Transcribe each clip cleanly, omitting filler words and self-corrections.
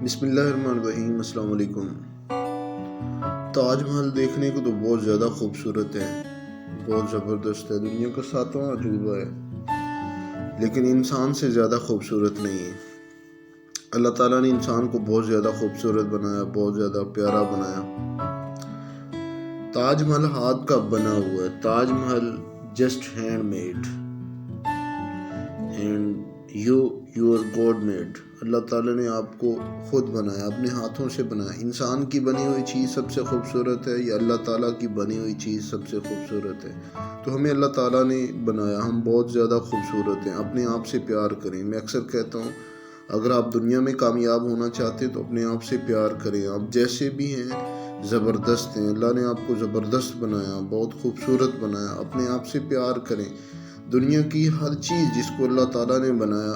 بسم اللہ الرحمن الرحیم۔ السلام علیکم۔ تاج محل دیکھنے کو تو بہت زیادہ خوبصورت ہے، بہت زبردست ہے، دنیا کا 7واں عجوبہ ہے، لیکن انسان سے زیادہ خوبصورت نہیں ہے۔ اللہ تعالیٰ نے انسان کو بہت زیادہ خوبصورت بنایا، بہت زیادہ پیارا بنایا۔ تاج محل ہاتھ کا بنا ہوا ہے، Taj Mahal just hand made, and you are God made. اللہ تعالیٰ نے آپ کو خود بنایا، اپنے ہاتھوں سے بنایا۔ انسان کی بنی ہوئی چیز سب سے خوبصورت ہے یا اللہ تعالیٰ کی بنی ہوئی چیز سب سے خوبصورت ہے؟ تو ہمیں اللہ تعالیٰ نے بنایا، ہم بہت زیادہ خوبصورت ہیں۔ اپنے آپ سے پیار کریں۔ میں اکثر کہتا ہوں، اگر آپ دنیا میں کامیاب ہونا چاہتے تو اپنے آپ سے پیار کریں۔ آپ جیسے بھی ہیں زبردست ہیں، اللہ نے آپ کو زبردست بنایا، بہت خوبصورت بنایا۔ اپنے آپ سے پیار کریں۔ دنیا کی ہر چیز جس کو اللہ تعالیٰ نے بنایا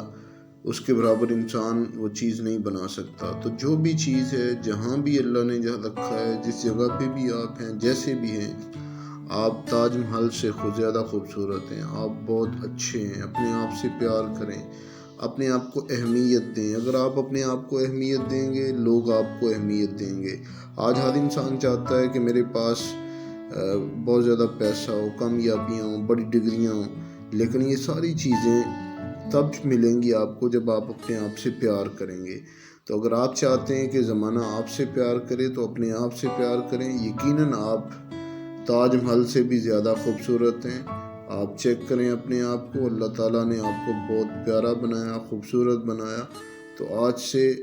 اس کے برابر انسان وہ چیز نہیں بنا سکتا۔ تو جو بھی چیز ہے، جہاں بھی اللہ نے جہاں رکھا ہے، جس جگہ پہ بھی آپ ہیں، جیسے بھی ہیں، آپ تاج محل سے خود زیادہ خوبصورت ہیں۔ آپ بہت اچھے ہیں۔ اپنے آپ سے پیار کریں، اپنے آپ کو اہمیت دیں۔ اگر آپ اپنے آپ کو اہمیت دیں گے، لوگ آپ کو اہمیت دیں گے۔ آج ہر انسان چاہتا ہے کہ میرے پاس بہت زیادہ پیسہ ہو، کامیابیاں ہوں، بڑی ڈگریاں ہوں، لیکن یہ ساری چیزیں تب ملیں گی آپ کو جب آپ اپنے آپ سے پیار کریں گے۔ تو اگر آپ چاہتے ہیں کہ زمانہ آپ سے پیار کرے تو اپنے آپ سے پیار کریں۔ یقیناً آپ تاج محل سے بھی زیادہ خوبصورت ہیں۔ آپ چیک کریں اپنے آپ کو، اللہ تعالیٰ نے آپ کو بہت پیارا بنایا، خوبصورت بنایا۔ تو آج سے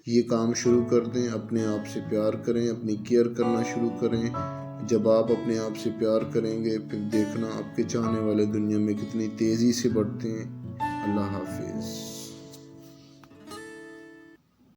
یہ کام شروع کر دیں، اپنے آپ سے پیار کریں، اپنی کیئر کرنا شروع کریں۔ جب آپ اپنے آپ سے پیار کریں گے، پھر دیکھنا آپ کے چاہنے والے دنیا میں کتنی تیزی سے بڑھتے ہیں۔ اللہ حافظ۔